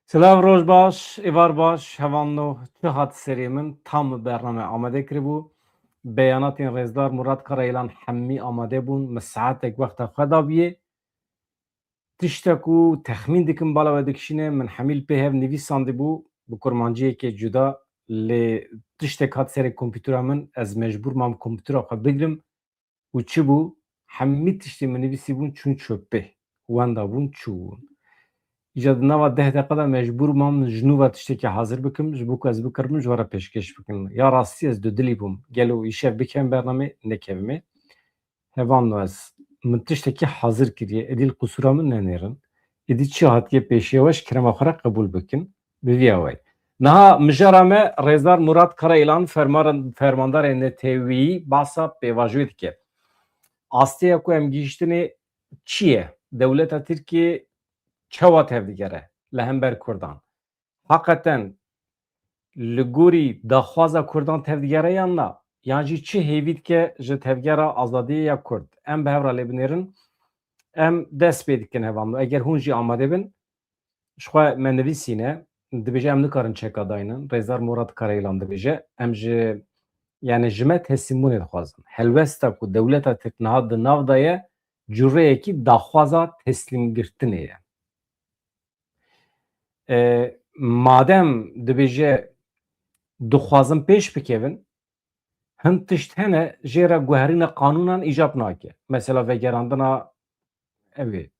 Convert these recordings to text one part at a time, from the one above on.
Silav roj baş, evar baş, hevanno cihat serimin tam bername amade kiribû. Beyanatên Rêzdar Murat Karayılan hemî amade bûn, min saetek wexta xwe dabiye. Tiştek û texmîn dikim bala we dikişîne min hemîl pê hev nivîsandibû bi kurmanciyekê cuda lê tiştek hat serê kompîtera min ez mecbûr mam kompîtera xwe bigirim û çi bû hemî tiştê min nivîsîbûn çûn çöpê. Wenda bûn çûbûn. İja di nava 10 deqe de mecbûr mam ji nû ve tiştekî hazir bikim ji bo ku ez bikirimin ji we re pêşkêş bikin. Ya rastî ez di dilî bûm gelo îşev bikem bernamê nekevimê. Hevano ez min tiştekî hazir kiriye êdî li qusûra min nenêrin. Êdî çi hatiye pêşiya we ji kerema xwe re qebûl bikin. Bi vî awayî. Niha mijara me Rêzdar Murat Karayılan fermandarê Netewî bahsa pêvajiyê dike. Astiya ku em gihîştinê çi ye? Dewleta Tirkiye çawa tevdigere li hember Kurdan. Hakikaten li gorî daxwaza Kurdan tevdigere yan na yan jî çi hêvî dike ji tevgera azadiyê ya Kurd. Em bi hev re lê binêrin, em dest pê dikin hevan. Eger hûn jî amade bin, ji xwe me nivîsîne, dibêje em nikarin çeka dayinin. Rêzdar Murat Karayılan dibêje. Em ji yani ji me teslimûnê dixwazin. Helwesta ku dewleta Tirk niha di nav da ye, cûreyekî daxwaza teslîmgirtinê ye. Madem dibêje dixwazin pêş bikevin, hin tişt hene jê re guherîna qanûnan îcab nake. Mesela vegerandina evê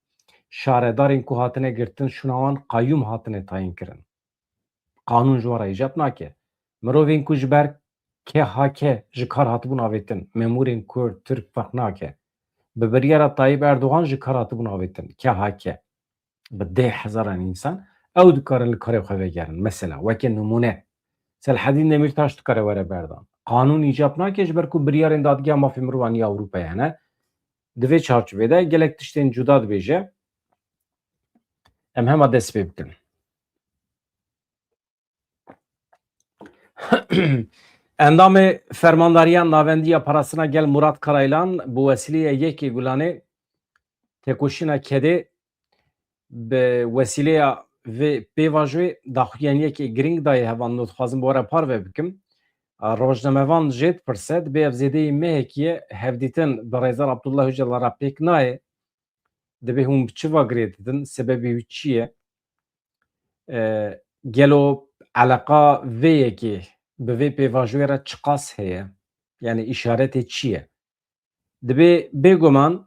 şaredarên ku hatine girtin şûnawan qayyûm hatine tayin kirin. Qanûn ji we re îcab nake. Mirovên ku ji ber KHK ji kar hatibûn avêtin, memûrên Kurd, Türk feq nake. Bi biryara Tayyip Erdogan ji kar hatibûn avêtin, KHK. Bi 10,000 însan ew dikarin li karê xwe vegerin. Mesela weke nimûne Selhedîn Demirtaş dikare were berdan. Qanûn îcab nake ji ber ku biryarên Dadgeha Mafê Mirovan ya Ewropayê hene. Di vê çarçovê de gelek tiştên cuda dibêje em hema dest pê bikin. Endamê fermandariya navendiya parasına gel Murat Karayılan bu wesileyê yekê Gulanê têkoşîna kedê bi wesileya vê pêvajoyê daxuyaniyekê giring daye hevan dixwazim bi we re parve bikim. Rojnamevan jê dipirse dibe ev zêdeyê mehekî ye hevdîtin bi Rêzdar Abdullah Öcalan re pêk nayê. Dibe hûn bi çi vagirê didin, sebebê wî çi ye? Gelo eleqa vê yekê bi vê pêvajoyê re çi qas heye? Yani îşaretê çi ye? Dibe bêguman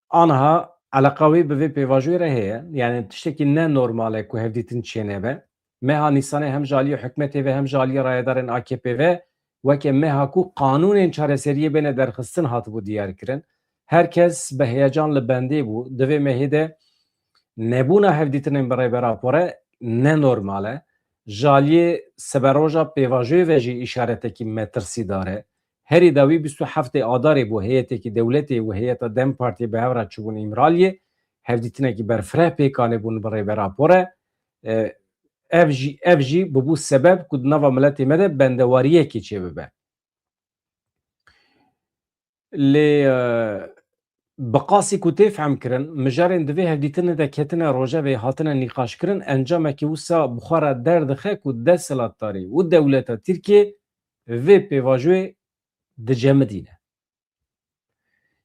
aniha eleqa wê bi vê pêvajoyê re heye. Yani tiştekî nenormal e ku hevdîtin çêne be. Meha Nîsanê hem ji aliyê hikûmetê ve hem ji aliyê rayedarên AKP ve weke meha ku qanûnên çareseriyê bêne derxistin hatibû diyar kirin. Herkes bi heyecan li bendê bû. Di vê mehê de nebûna hevdîtinên bi rêbera xwe re nenormal e. Ji aliyê seberoja pêvajoyê ve jî îşaretekî metirsîdar e. Herî dawî 27 Adarê bû heyetekî dewletê û heyeta Dem Partiyê bi hev re çûbûn îmraliyê. Hevdîtinekî berfireh pêkanê bûn bi rêbera xwe re. Ev jî bibû sebeb ku di nava miletê me de bendewariyekê çêbibe. Lê bi qasî ku tê fehm kirin, mijarên di vê hevdîtinê de ketine rojevê hatine nîqaşkirin encamekî wisa bi xwe re derdixe ku desthilatdarî û dewleta Tirkiye vê pêvajoyê dicemidîne.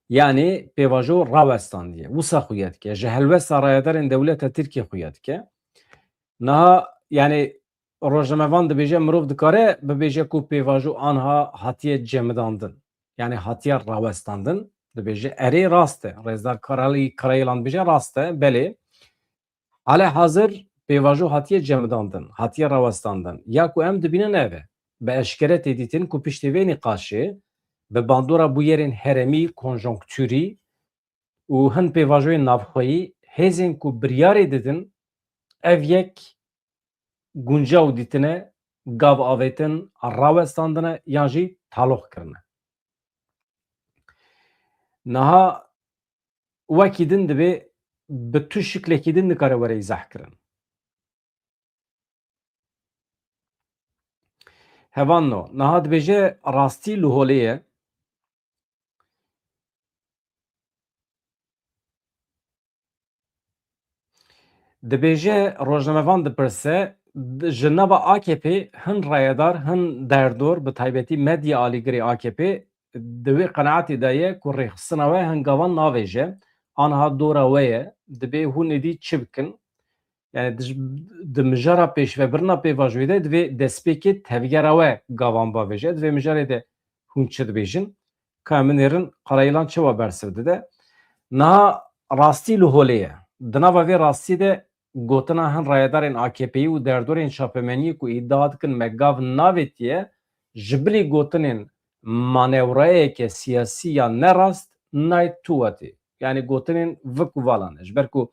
Yani pêvajo rawestandiye. Wisa xuya dike. Ji helwesta rayedarên dewleta Tirkiye xuya dike. Niha yani rojnamevan dibêje mirov dikare bibêje ku pêvajo anha hatiye cemidandin. Yani hatiye rawestandin. Dibêje erê rast e. Rêzdar Karayılan dibêje rast e. Belê. Alehazir pêvajo hatiye cemidandin. Hatiye rawestandin. Ya ku em dibînin ev e. Bi eşkere têdîtin ku piştî vê nîqaşê bi bandora bûyerên heremî, konjonktûrî û hin pêvajoyên navxweyî hêzên ku biryarê didin ev yek guncaw dîtine, gav avêtin, rawestandine yan jî taloq kirine. Niha wekî din dibe bi tu şiklekî din dikare were îzah kirin. Hevan no, niha dibêje rastî li holê ye. Dibêje rojnamevan dipirse ji nava AKP hin rayedar hin derdor bi taybetî medya alîgirê AKP di wê qenaetê de ye ku rêxistina we hingavan navêje aniha dora we ye dibê hûn êdî çi bikin yani di mijara pêşvebirina pêvajoyê de divê destpêkê tevgera we gavan bavêje divê mijarê de hûn çi dibêjin ka min êrin Qarayîlan çi wa bersiv dide niha rastî li holê ye di nava vê rastî de gotina hin rayedarên AKP'yî û derdorên çapemeniyê ku îdia dikin me gav navêtiye ji bilî gotinên manevrayeke siyasî ya nerast nayê tuwatê yani gotinên viku valan e ji ber ku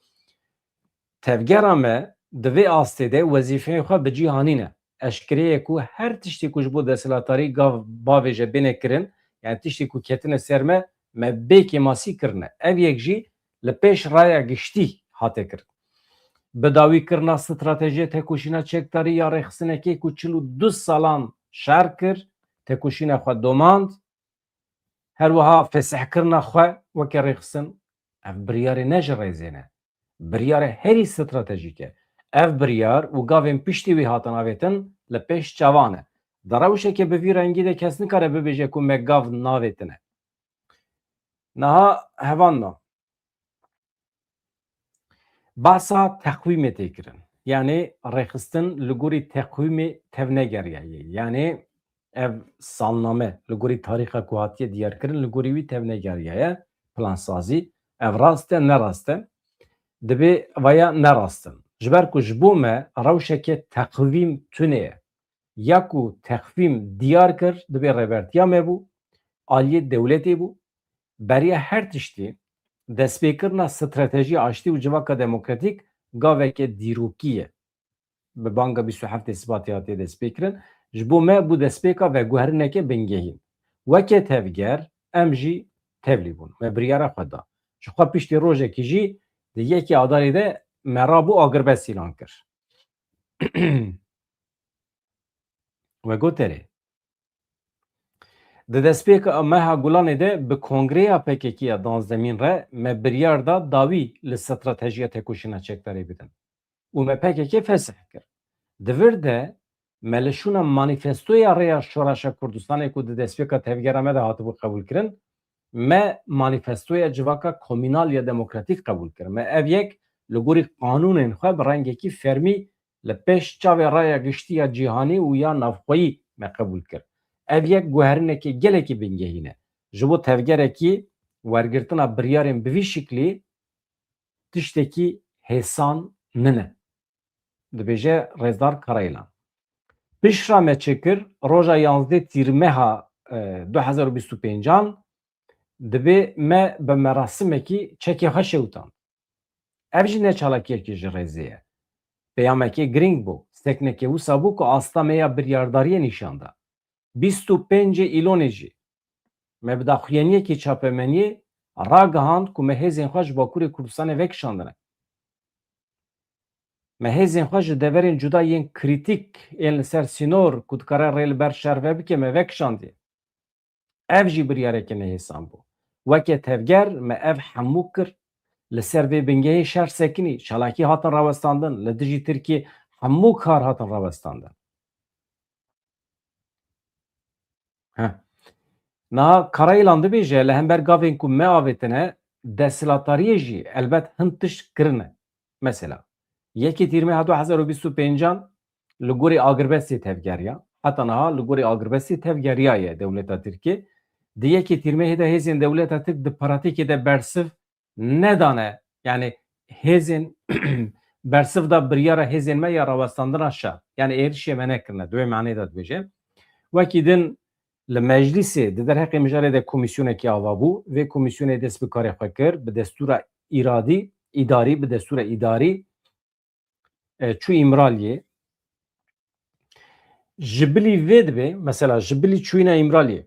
tevgera me di vê astê de wezîfeyên xwe bi cîhanîne eşkireye ku her tiştê ku ji bo desthilatdarî gav bavêje bêne kirin yani tiştê ku ketine ser me me bêkê masî kirine ev yek jî li pêş raya giştî hate kirin bi dawîkirina stratejiya têkoşîna çekdarî ya rêxistinekê ku çil û du salan şer kir têkoşîna xwe domand her wiha fesihkirina xwe weke rêxistin ev biryarê ne ji rêzê ne biryarê herî stratejîk e ev biryar û gavên piştî wî hatin avêtin li pêş çavan e di rewşekê bi vî rengî de kes nikare bibêje ku me gav navêtine niha hevan na Bahsa teqwîmê tê kirin yani rêxistin li gorî teqwîmê tevnegeriyayê yani ev salname li gorî tarîxa ku hatiye diyarkirin li gorî wî tevnegeriya ye plansazî ev rast e nerast e dibê vaya nerastin ji ber ku ji bo me rewşeke teqwîm tune ye ya ku teqwîm diyar kir dibê rêbertiya me bû aliyê dewletê bû beriya her tiştî destpêkirina stratejiya aştî û civaka demokratîk gaveke dîrokî ye bi banga 27 Sbatê hatiye destpêkirin ji bo me bu destpêka veguherineke bingehîn weke tevger em jî tevlî bûn me biryara xwe da ji xwe piştî rojekî jî di yekê adarê de me rabû agirbestî lan kir vegoterê di destpêka meha Gulanê de bi kongreya PKK ya danzdemîn re me biryar da dawî li stratejiya têkoşîna çekdarê bidin û me PKK fesih kir di vir de me li şûna manîfestoya Rêya Şoreşa Kurdistanê ku di destpêka tevgera me de hatibû qebûl kirin me manîfestoya civaka komînal ya demokratîk qebûl kirin me ev yek li gorî qanûnên xwe bi rengekî fermî li pêş çavê raya giştî ya cîhanî û ya navxweyî me qebûl kir ev yek guherinekê gelekî bingehîn e ji bo tevgerekî wergirtina biryarên bi vî şiklî tiştekî hêsan nine dibêje Rêzdar Karayîlan pişra me çêkir roja 11 tîrmeha 2025 dibê me bi merasimekî çekê xwe şewtan ev jî ne çalakiyekî ji rêzê ye peyamekê giring bû steknekê wisa bû ku asta me ya biryardariyê nîşan da 25 îlonê jî me bi daxuyeniyekî çapemeniyê ragihand ku me hêzên xwe ji Bakurê Kurdistanê vekişandine me hêzên xwe ji deverên cuda yên krîtîk yên li ser sînor ku dikare rê li ber şerve bike me vekişandiye ev jî biryareke nehêsan bû weke tevger me ev hemû kir li ser vê bingehê şer sekinî çalakî hatin rawestandin li dijî Tirkiye hemû kar hatin rawestandin niha Karayîlan dibêje li hember gavên ku me avêtine desthilatdariyê jî elbet hin tişt kirine mesela yekê tîrmeha 2025 li gorî agirbestê tevgeriya heta niha li gorî agirbestê tevgeriya ye dewleta Tirkiye di yekê tîrmehê de hêzên dewleta Tirk di pratikê de bersiv nedane yani hêzên bersiv da biryara hêzên me ya rawestandina şer yani êrişê me nekirine divê manê de dibêje wekî din li meclisê di derheqê mijarê de komîsyonekî ava bû vê komîsyonê dest bi karê xwe kir bi destûra îdarî bi destûra îdarî çû îmraliyê ji bilî vê dibe mesela ji bilî çûyîna îmraliyê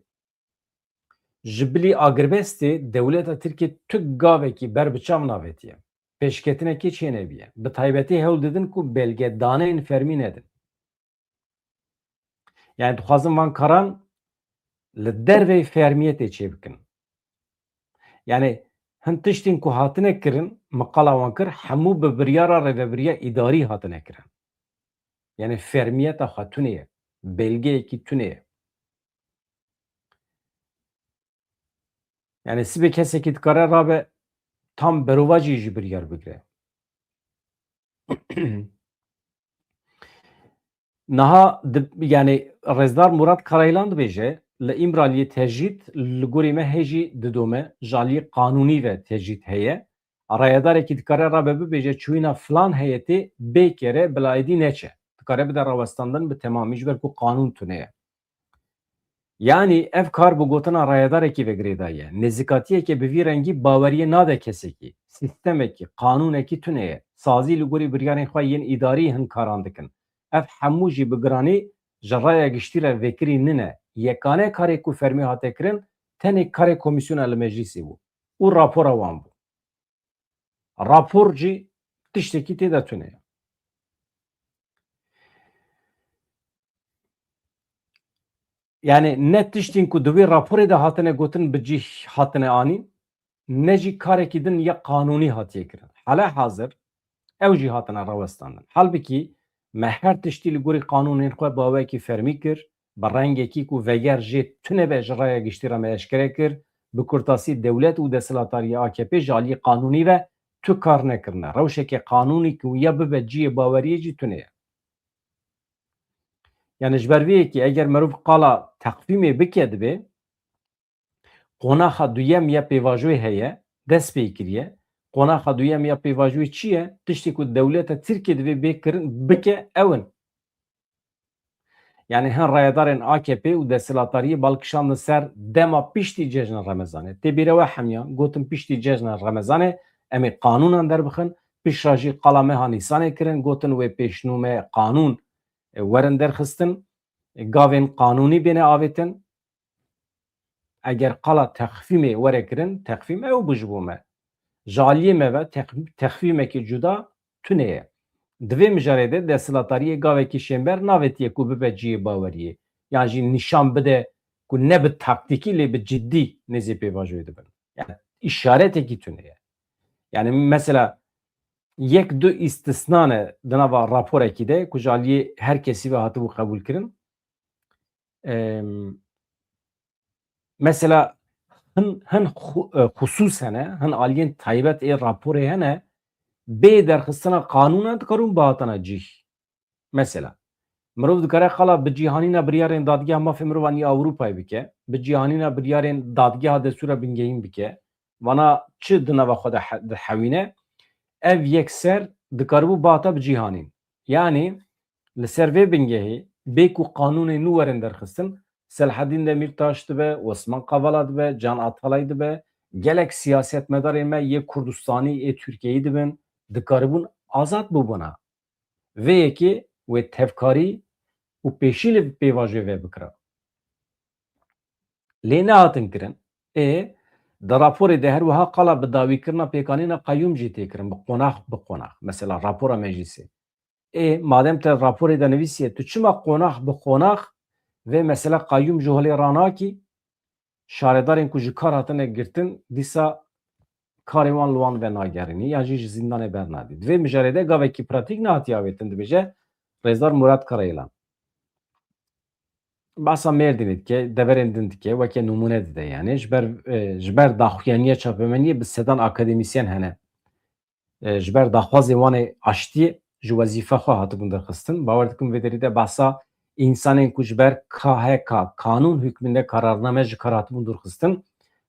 ji bilî agirbestê dewleta Tirkiye tu gavekî ber bi çav navêtiye pêşketinekê çênebiye bi taybetî hewl didin ku belgedaneyên fermî nedin yani dixwazin van karan li dervê fermiyê tê çêbikin yani hin tiştên ku hatine kirin meqala wan kir hemû bi biryara rêveberiya îdarî hatine kirin. Yani fermiyeta xwe tune ye. Belgeyekî tune ye. Yani sibê kesekî dikare rabe tam berova jî biryar bigire. Niha yani Rezdar Murat Karaylan dibêje li İmraliyê tecît li gorî me hêjî didome ji aliyê qanûnî ve tecît heye. Rayedarekî dikare rabe bibêje çûyîna filan heyetê bê kere bila êdî neçe. Dikare bide rawestandin bi temamî ji ber ku qanûn tune ye. Yani ev kar bi gotina rayedarekî vegirêda ye. Nêzîkatiyekê bi vî rengî baweriyê nade kesekî. Sîstemekî, qanûnekî tune ye. Sazî li gorî biryarên xwe yên îdarî hin karan dikin. Ev hemû jî bi giranî ji raya giştî re vekirî nine. Yekane karê ku fermî hate kirin, tenê karê komîsyona li meclîsê bû. û rapora wan bû. Rapor jî tiştekî têde tune ye. Yani ne tiştên ku di wê raporê de hatine gotin bi cih hatine anîn, ne jî karekî din ya qanûnî hatiye kirin. Hala hazir ew jî hatine rawestandin. Halbikî me her tiştî li gorî qanûnên xwe bawekî fermî kir, bi rengekî ku veger jê tune be ji raya giştî re me eşkere kir, bi kurtasî dewlet û desthilatariya AKP ji aliyê qanûnî ve tu kar nekirine. Rewşeke qanûnî ku ya bibe ciyê baweriyê jî tune ye. Yani ji ber vê yekê eger merov qala teqvîmê bike dibe, qonaxa duyem ya pêvajoyê heye, dest pê kiriye. Qonaxa duyem ya pêvajoyê çi ye? Tiştê ku dewleta Tirkiye divê bêkirin bike ew in. Yani hin rayedarên AKP û desthilatariyê balkişandin ser dema piştî cejna Remezanê. Tê bîra we hemiyan gotin piştî cejna Remezanê em ê qanûnan derbixin, pişra jî qala meha Nîsanê kirin, gotin wê pêşnûme qanûn werin derxistin, gavên qanûnî bêne avêtin. Eger qala texfîmê were kirin, texfîm ew bû ji bo me. Ji aliyê me ve texfîmekî cuda tune ye. Di vê mijarê de desthilatariyê gavekî şêmber navêtiye ku bibe ciyê baweriyê. Yan jî nîşan bide ku ne bi taktikî lê bi ciddî nêzî pêvajoyê dibin. Yani işaretekî tune ye. Yani mesela yek du istisna ne di nava raporekî de ku ji aliyê her kesî ve hatibû qebûl kirin. Mesela hin xusûsen hin aliyên taybet ê raporê hene bê derxistina qanûnan dikarin bihatana cih. Mesela mirov dikare xala bi cîhanîna biryarên dadgeha mafê mirovan ya Ewropayê bike, bi cîhanîna biryarên dadgeha destûra bingehîn bike, vana çi di nava xwe de dihewîne, ev yekser dikaribû bihata bi cîhanîn. Yani li ser vê bingehê bê ku qanûnên nû werin derxistin, Selaheddin Demirtaş dibe, Osman Kavala dibe, Can Atalay dibe, gelek siyasetmedarên me yê Kurdistanî ê Tirkiyeyê dibin, dikaribûn azad bibûna. Vê yekê wê tevkarî û pêşî li pêvajoyê ve bikira. Lê nehatin kirin. Di raporê de her wiha qala bi dawîkirina pêkanîna qeyyûm jî tê kirin bi qonax bi qonax. Mesela rapora meclîsê. Madem te raporê de nivîsiye tu çima qonax bi qonax ve mesela qeyyûm ji holê ranakî şaredarên ku ji kar hatine girtin dîsa karê wan li wan ve nagerînî yan jî ji zindanê bernadî. Divê mijarê de gavekî pratik nehatiye avêtin dibêje Rezdar Murat Karaylan. Basa Mêrdînê dike, deverên din dike, weke numune dide yani ji ber daxuyaniya çapemeniyê bi sedan akademisyen hene. Ji ber daxwazê wanê aştiyê ji wezîfe xwe hatibûn derxistin. Bawer dikim vê derî de basa însanên ku ji ber KHK kanûn hükmünde kararname ji kar hatibûn derxistin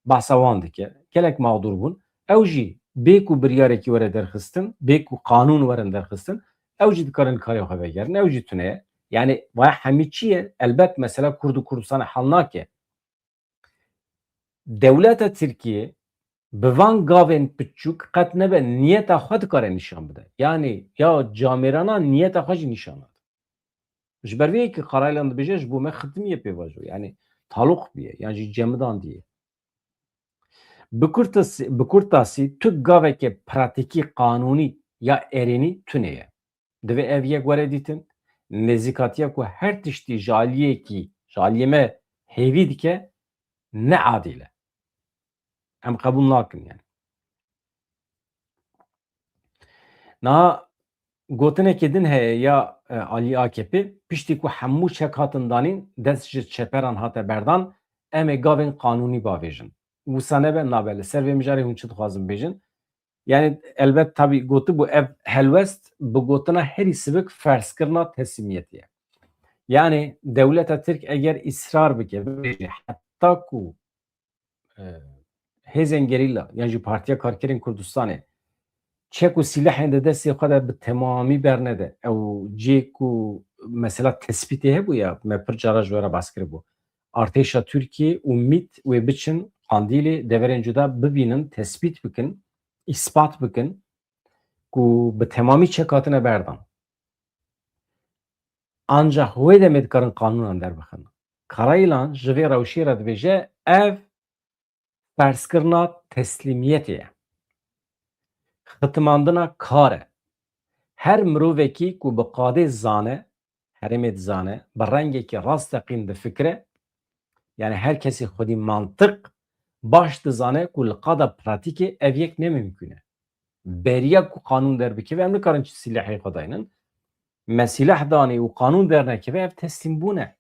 basa wan dike. Gelek mağdur bûn. Ew jî bê ku biryarekî were derxistin, bê ku qanûn werin derxistin, ew jî dikarin karê xwe vegerin, ew jî tune ye. Yani vaya hemî çi ye? Elbet mesela Kurd û Kurdistanê hel nake. Dewleta Tirkiye bi van gavên piçûk qet nebe niyeta xwe dikare nîşan bide. Yani ya camerana niyeta xwe jî nîşan nede. Ji ber vê yekê Karaylan dibêje ji bo me xitimiye pêvajoyê. Yani talûq bûye yan jî cemidan diye. Bi kurtasî tu gaveke pratikî qanûnî ya erênî tune ye. Divê ev yek were dîtin nêzîkatiya ku her tiştî ji aliyekî ji aliyê me hêvî dike neadîl e. Em qebûl nakin yani. Na gotinekê din heye ya Alî AKP piştî ku hemû çek hatin danîn dest ji çeperan hate berdan em ê gavên qanûnî bavêjin. Wisa nebe nabe li ser vê mijarê hûn çi dixwazin bêjin. Yani elbet tabii gotu bu ev helwest bu gotina herî sivik ferskirina teslimiyetê ye. Yani devleta Tirk eger ısrar bike bêje heta ku hêzên gerîla yan jî Partiya Karkerên Kurdistanê çek û silahên di destê xwe de bi temamî bernede. Ew cê ku mesela tespîtê hebûye me pir cara ji we re bas kiribû. Artêşa Tirkiye û MİT wê biçin Qandîlê deverên cuda bibînin, tespît bikin, îspat bikin ku bi temamî çek hatine berdan. Ancak wê demê dikarin qanûnan derbixin. Karayîlan ji vê rewşê re dibêje ev ferskirina teslîmiyetê ye. Xitmandina kar e. Her mirovekî ku bi qadê zane, herêmê dizane, bi rengekî rasteqîn difikire, yani her kesî xwedî mantık baş dizane ku li qada pratîkê ev yek nemimkün e. Beriya ku qanûn derbike ve em nikarin çi silahê xwe dayînin. Me silah danî û qanûn dernekeve ev teslîmbûn e.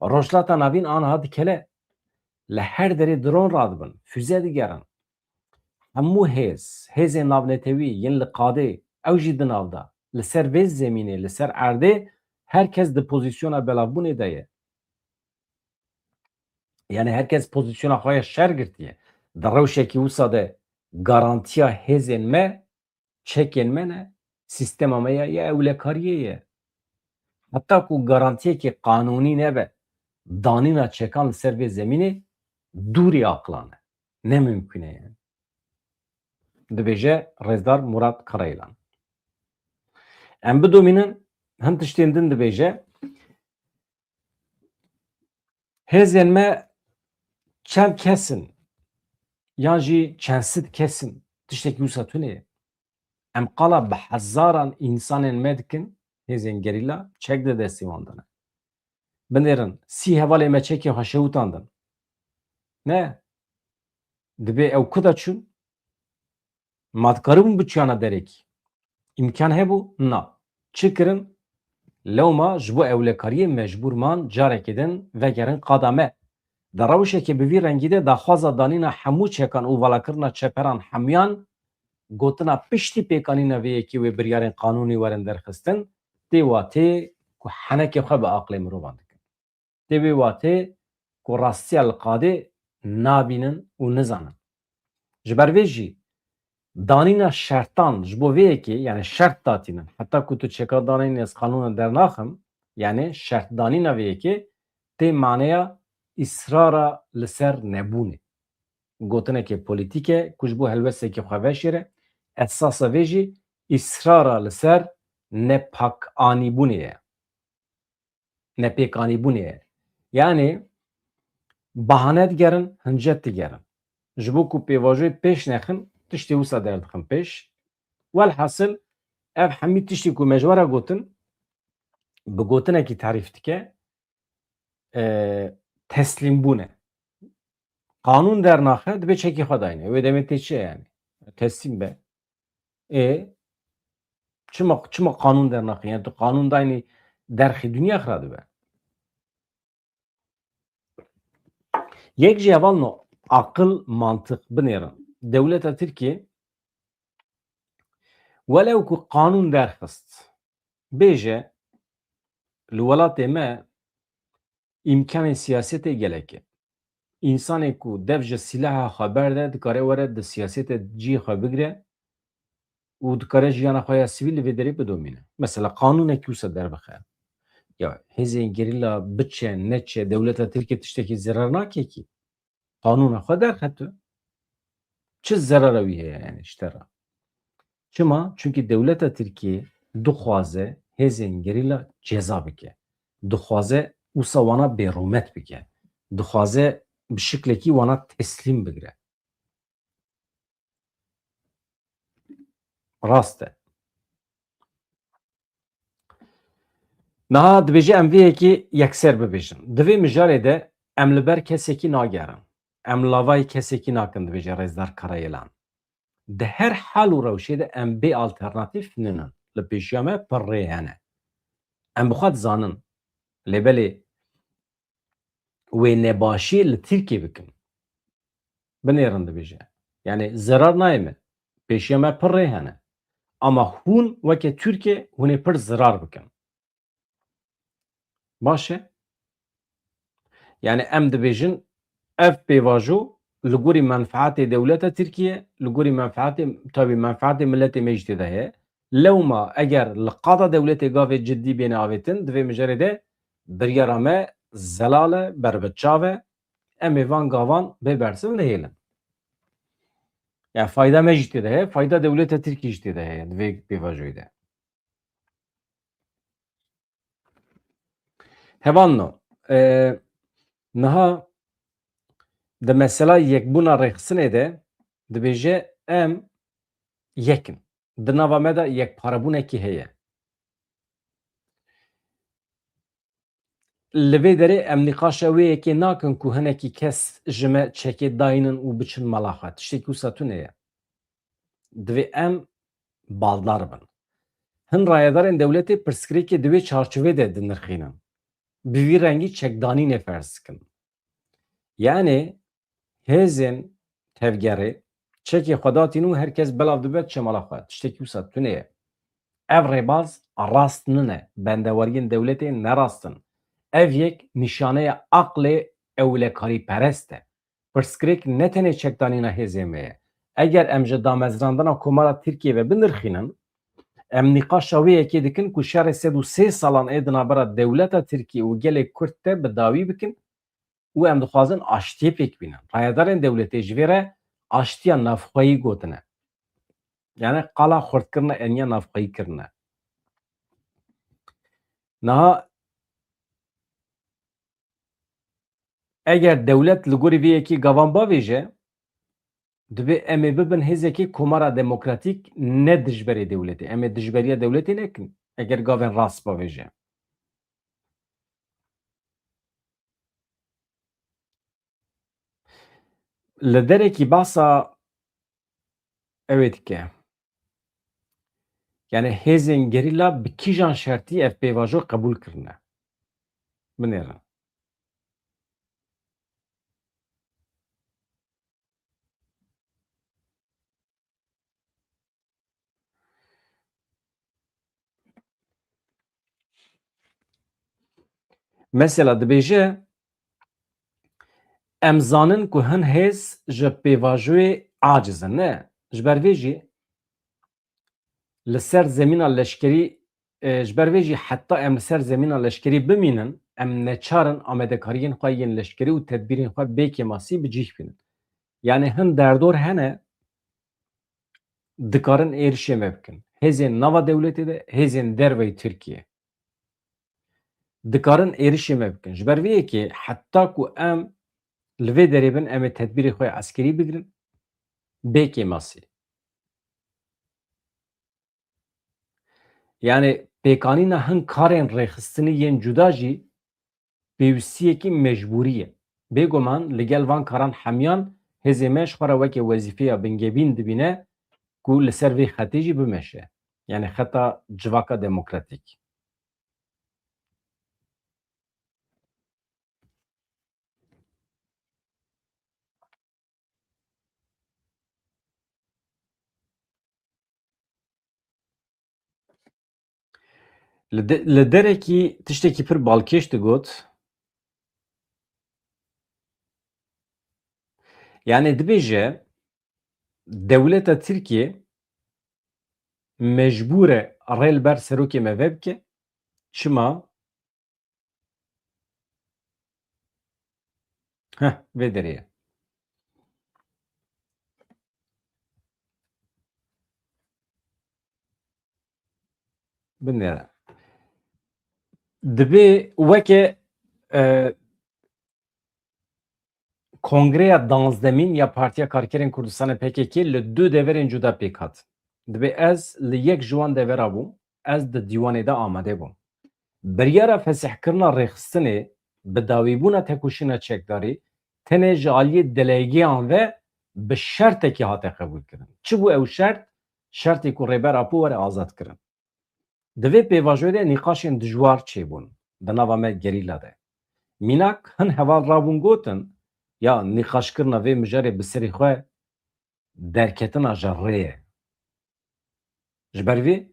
Rojhilata navîn aniha dikele. Li her derê dron radibin, füze digerin. Hemû hêzên navnetewî yên li qadê ew jî di nav da. Li ser vê zemînê, li ser erdê herkes di pozisyona belavbûnê de ye. Yani herkes pozisyona xwe ya şer girtiye. Di rewşekî wisa de garantiya hêzên me, çekên me ne? Sistema me ya ewlekariyê ye. Heta ku garantiyekî qanûnî nebe, danîna çekan li ser vê zemînê dûrî aqlan e. Nemimkün e yani. Dibêje Rêzdar Murat Karayîlan. Em bidomînin hin tiştên din dibêje hêzên me çend kesin yan jî çend sed kesin tiştekî wisa tune ye. Em qala bi hezaran însanên me dikin hêzên gerîla çek di destê wan de ne. Binêrin sî hevalê me çekê xwe şewtan din. Ne? Dibê ew ku de çûn? Ma dikaribûn biçûyana derekî. İmkan hebû? Na. Çi kirin? Lewma ji bo ewlekariyê mecbûr man carekê din vegerin qada me. Di rewşekê bi vî rengî de daxwaza danîna hemû çekan û valakirina çeperan hemûyan gotina piştî pêkanîna vê yekî wê biryarên qanûnî werin derxistin tê watê ku henekê xwe bi aqlê mirovan dikin. Tê wê watê ku rastiya li qadê nabînin û nizanin. Ji ber vê jî danîna şertan ji bo vê yekê yani şert datînin heta ku tu çeka danînê ez qanûna dernaxim yani şert danîna vê yekê tê maneya îsrara li ser nebûnê. Gotinekê polîtîk e ku ji bo helwestekê xwe veşêre esasa vê jî îsrara li ser nepakanîbûnê ye. Nepêkanîbûnê ye. Yani bahane digerin, hincet digerin. Ji bo ku pêvajoyê pêş nexin tiştê wisa derdixin pêş. Welhasıl ev hemî tiştî ku me ji we re gotin bi gotinekî tarîf dike teslîmbûn e. Qanûn dernaxe dibe çekî xwe dayîne. Wê demê tê çi ye yani? Teslîm be. Çima qanûn dernaxe? Yani tu qanûn dayînî derxî dünya xira dibe. Yek jî heval no akıl mantık binêrin. Dewleta Tirkiye welew ku qanûn derxist bêje li welatê me îmkanên siyasêtê gelek e. İnsanê ku dev ji silaha xwe berde dikare were di siyasêtê ciyê xwe bigire û dikare jiyana xwe ya sivîl li vê derê bidomîne. Mesela qanûnekî wisa derbixe. Ya hêzên gerîla biçe neçe dewleta Tirkiye tiştekî zerar nake kî. Qanûna xwe derxetu. Çi zerara wî heye yani ji te re? Çima? Çünkü dewleta Tirkiye dixwaze hêzên gerîla ceza bike. Dixwaze wisa wana bêrûmet bike. Dixwaze bi şiklekî wana teslîm bigire. Rast e. Niha dibêje em vê yekê yekser bibêjin. Di vê mijarê de em li ber kesekî nagerin. Em lavayê kesekî nakin dibêje Rêzdar Karayîlan. Di her hal û rewşê de em bê alternatîf ninin. Li pêşiya me pir rê hene. Em bixwe dizanin lêbelê wê nebaşiyê li Tirkiye bikin. Binêrin dibêje. Yani zirar nayê min. Pêşiya me pir rê hene. Ama hûn weke Tirkiye hûn ê pir zirar bikin. Baş e? Yani em dibêjin ev pêvajo li gorî menfaetê dewleta Tirkiye, li gorî menfaetê milletê me jî tê de heye. Lewma eger li qada dewletê gavê ciddî bêne avêtin, divê mijarê de biryara me zelal e, berbiçav e, em ê van gavan bêbersin lihêlin. Yani fayda me jî tê de heye, fayda dewleta Tirkiye jî tê de heye di vê pêvajoyê de. Hevano, niha di mesela yekbûna rêxistinê de dibêje em yekin. Di nava me de yekparebûnekî heye. Li vê derê em nîqaşa wê yekê nakin ku hinekî kes ji me çekê dayînin û biçin mala xwe. Tiştekî wisa tune ye. Divê em baldar bin. Hin rayedarên dewletê pirsgirêkê di wê çarçovê de dinirxînin. Bi vî rengî çekdanînê ferz dikin. Yani hêzên tevgerê çekê xwe datîn û herkes belav dibe çe mala xwe. Tiştekî wisa tune ye. Ev rêbaz rast nine. Bendeweriyên dewletê nerastin. Ev yek nîşaneya aqlê ewlekarîperest e. Pirsgirêk ne tenê çekdanîna hêzê me ye. Eger em ji damezrandina Komara Tirkiye ve binirxînin, em nîqaşa wê yekê dikin ku şerê sed û sê salan ê di navbera dewleta Tirkiye û gelê Kurd de bi dawî bikin û em dixwazin aştiyê pêk bînin. Rayedarên dewletê ji vê re aştiya navxweyî gotine. Yani qala xurtkirina eniya navxweyî kirine. Niha eger dewlet li gorî vê yekî gavan bavêje, divê em ê bibin hêzekî Komara Demokratîk ne dijberê dewletê. Em ê dijberiya dewletê nekin eger gavên rast bavêje. Li derekî behsa ew ê dike. Yani hêzên gerîla bi kîjan şertî ev pêvajo qebûl kirine. Binêrin. Mesela dibêje em zanin ku hin hêz ji pêvajoyê aciz in ne? Ji ber vê jî li ser zemîna leşkerî ji ber vê jî heta em li ser zemîna leşkerî bimînin, em neçarin amedekariyên xwe yên leşkerî û tedbîrên xwe bêkê masî bi cih bînin. Yani hin derdor hene dikarin êrişê me bikin. Hêzên nava dewletê de, hêzên derveyê Tirkiye. Dikarin êrişê me bikin. Ji ber vê yekê heta ku em li vê derê bin em ê tedbîrê xwe eskerî bigirin bêkê masî. Yani pêkanîna hin karên rêxistinê yên cuda jî pêwîstiyekî mecbûrî ye. Bêguman li gel van karan hemiyan hêzê me ji xwe re weke wezîfeya bingehîn dibîne ku li ser vê xetê jî bimeşe. Yani xeta civaka demokratîk. Li derekî tiştekî pir balkêş digot. Yani dibêje dewleta Tirkiye mecbûr e rê li ber serokê me vebike. Çima? Vê derê ye. Binêre. Dibê weke Kongreya Danzdemîn ya Partiya Karkerên Kurdistanê PKK li du deverên cuda pêk hat. Dibê ez li yek ji wan devera bûm, ez di dîwanê de amade bûm. Biryara fesihkirina rêxistinê bi dawîbûna têkoşîna çekdarî tenê ji aliyê delegêyan ve bi şertekî hate qebûl kirin. çi bû ew şertê ku rêber apû were azad kirin. Di vê pêvajoyê de nîqaşên dijwar çêbûn di nava me gerîla de. Mînak hin heval rabûn gotin ya nîqaşkirina vê mijarê bi serê xwe derketina ji rê ye. Ji ber vê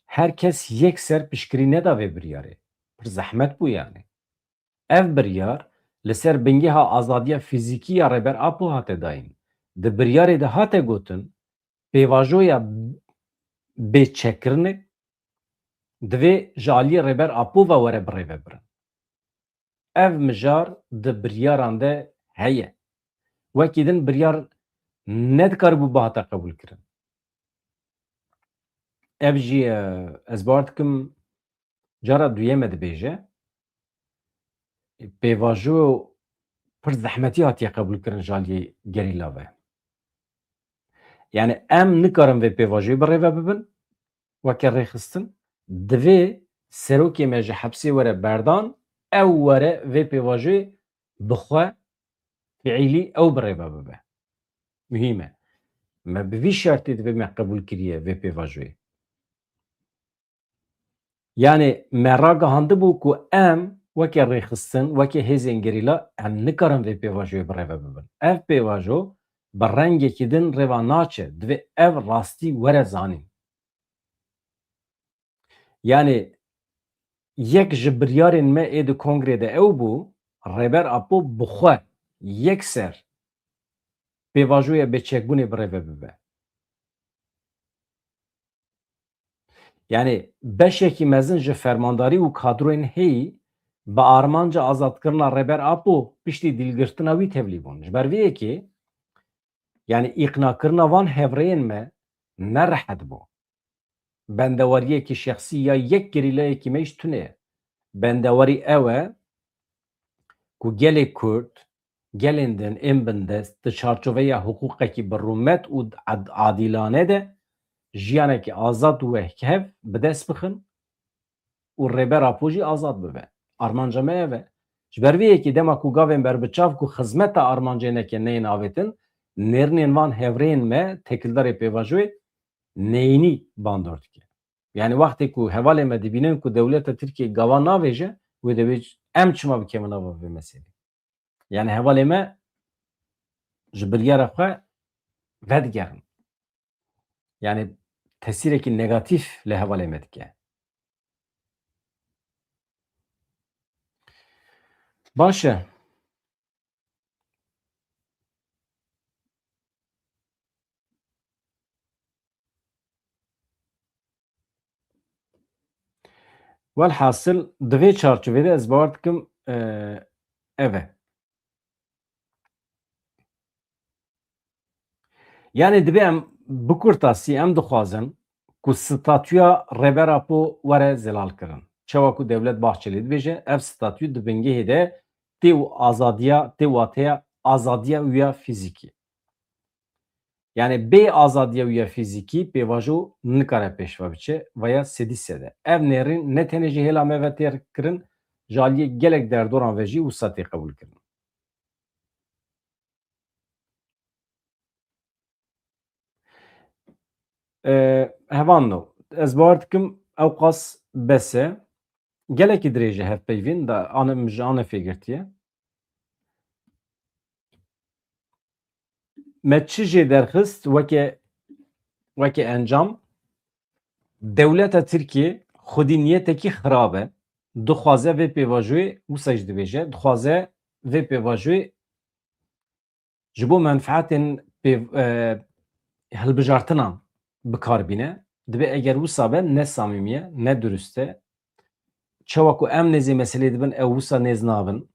herkes yekser piştgirî neda vê biryarê. Pir zehmet bû yani. Ev biryar li ser bingeha azadiya fîzîkî ya rêber apû hate dayîn. Di biryarê de hate gotin pêvajoya bêçekkirinê divê ji aliyê rêber apû ve were birêve birin. Ev mijar di biryaran de heye. Wekî din biryar nedikaribû bihata qebûl kirin. Ev jî ez bar dikim cara duyême dibêje pêvajo pir zehmetî hatiye qebûl kirin ji aliyê gerîla ve. Yani em nikarin vê pêvajoyê birêve bibin weke rêxistin divê serokê me ji hepsê were berdan ew were vê pêvajoyê bi xwe fiîlî ew birêve bibe. Mühîm e. Me bi vî şertê divê me qebûl kiriye vê pêvajoyê. Yani me ragihandibû ku em weke rêxistin, weke hêzên gerîla em nikarin vê pêvajoyê birêve bibin. Ev pêvajo bi rengekî din rêva naçe, divê ev rastî were zanîn. Yani yek ji biryarên me ê di kongrê de ew bû, rêber apû bi xwe yekser pêvajoya bêçekbûnê birêve bibe. Yani beşekî mezin ji fermandarî û kadroyên hêyî bi armanca azadkirina rêber apû piştî dîlgirtina wî tevlî bûn. Ji ber vê yekê yani îqnakirina van hevreyên me ne rehet bû. Bendeweriyekî şexsî ya yek gerîlayekî me jî tune ye. Bendewerî ew e ku gelê Kurd, gelên din ên bindest di çarçoveya hiqûqekî birûmet û adîlane de jiyanekî azad û hevkev bi dest bixin û rêber apû jî azad bibe. Armanca me ev e. Ji ber vê yekê dema ku gavên berbiçav ku xizmeta armancêneke neyên avêtin, nêrînên van hevreyên me tekildarê pêvajoyê neyînî bandor dike. Yani wextê ku hevalê me dibînin ku dewleta Tirkiye gava navêje, wê divê em çima bikevin ava vê meselê. Yani hevalê me ji biryara xwe vedigerin. Yani tesîrekî negatîf li hevalê me dike. Baş e. Velhasıl di vê çarçovê de ez bar dikim ev e. Yani divê em bi kurtasî em dixwazin ku statûya rêber apû were zelal kirin. Çawa ku Devlet Bahçeli dibêje ev statû di bingehê de tê û azadiya tê wateya azadiya wî fîzîkî. Yani bê azadiya wî fîzîkî pêvajo nikare pêşve biçe veya sedîse de. Ev nêrîn ne tenê ji hêla me ve têr kirin, ji aliyê gelek derdoran ve jî wisa tê qebûl kirin. Hevano ez bar dikim ew qas bes e. Gelekî dirêj e hevpeyvîn da min ji anê fêgirtiye. Me çi jê derxist weke encam dewleta Tirkiye xwedî niyetekî xirab e. Dixwaze vê pêvajoyê wisa jî dibêje dixwaze vê pêvajoyê ji bo menfaetên hilbijartinan bikarbîne. Dibe eger wisa be ne samîmî ye ne durist e. Çawa ku em nêzê meselê dibin ew wisa nêz nabin.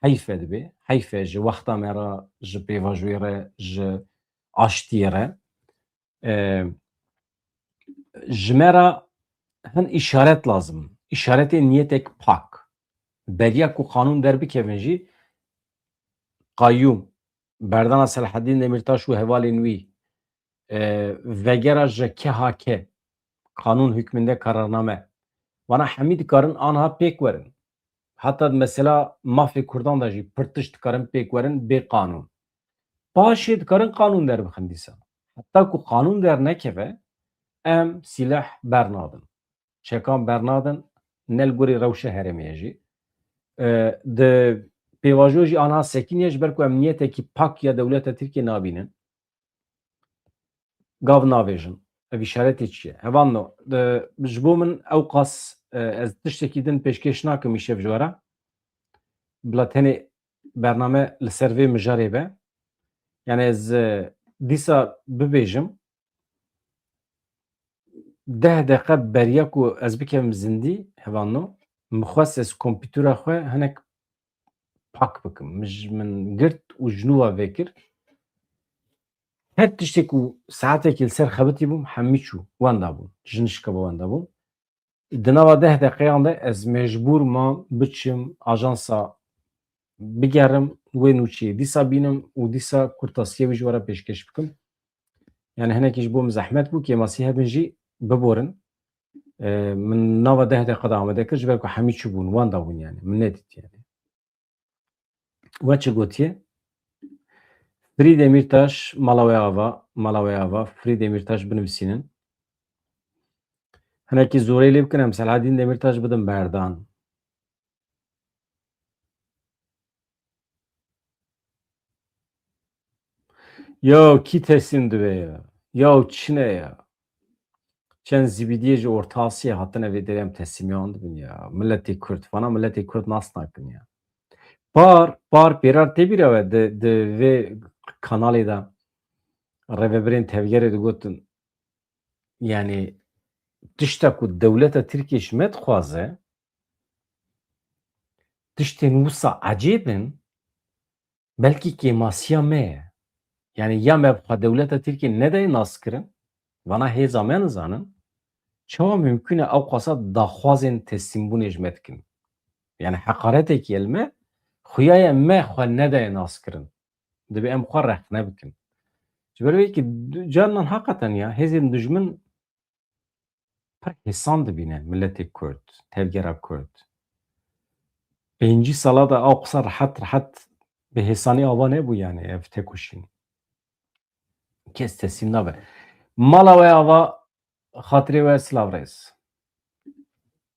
Heyf e dibe. Heyf e ji wexta me re ji pêvajoyê re ji aştiyê re. Ji me re hin îşaret lazim. İşaretê niyetek pak. Beriya ku qanûn derbikevin jî qayyûm berdana Selaheddîn Demirtaş û hevalên wî vegera ji kehake qanûn hükmünde kararname wana hemî dikarin anha pêk werin. Heta mesela mafê Kurdan da jî pir tişt dikarin pêk werin bê qanûn. Paşê dikarin qanûn derbixin dîsa. Heta ku kanun dernekeve em silah bernadin. Çekan bernadin nel gurê rewşa herêmê jî. Di pêvajoya jî aniha sekînê ji ber ku emniyetekî pak ya dewleta Tirkiye nabînin, gav navêjin. Ev îşaretê çi ye? Hevano ji bo min ew qas ez tiştekî din pêşkêş nakim îşev ji we re. Bila tenê bername li ser vê mijarê be. Yani ez dîsa bibêjim 10 deqe beriya ku ez bikevim zindî hevano mixwest ez kompîtera xwe hinek pak bikim. Min girt û ji nû ve vêkir. Her tiştê ku saetekî li ser xebitî bûm hemî çû wenda bûn. Jinişka bi wenda bûn. Di nava 10 deqeyan de ez mecbûr mam biçim ajansa bigerim wê nûçeyê dîsa bînim û dîsa kurtasiyê wî ji we re pêşkêş bikim. Yani hinekî ji bo min zehmet bû kêmasî hebin jî biborin. Min nava 10 deqe de amade kir ji ber ku hemî çû bûn wenda bûn yani min nedît yani. We çi gotiye? Firî Demirtaş mala wê ava Firî Demirtaş binivîsînin. Hinekî zorê lê bikin em Selahedîn Demirtaş bidin berdan. Ya kî teslim dibe ya? Ya çi ne ya? Çend zîbîdiyê ji Orta Asyayê hatine vê derê em teslîmiyan dibin ya. Milletê Kurd fana milletê Kurd nas nakin ya. Par pêrar tê bîra we di vê kanalê de rêveberên tevgerê digotin yani tişta ku dewleta Tirkiye ji me dixwaze tiştên wisa ecêb in belkî kêmasiya me ye. Yani ya me xwe dewleta Tirkiye nedaye naskirin vana hêza me nizanin çawa mümkün e ew xwesa daxwazên teslîmbûnê ji me dikin. Yani heqaretekî el me xuya me xwe nedaye naskirin. Dibe em xwe rexne bikin. Ji ber vê kî carinan heqeten ya hêzên dijmin pir hêsan dibîne milletê Kurd, tevgera Kurd. Pêncî sala da ew qisa rehet bi hêsanî ava nebû yani ev têkoşîn. Kes teslîm nabe. Mala we ava xatirê we silav rêz.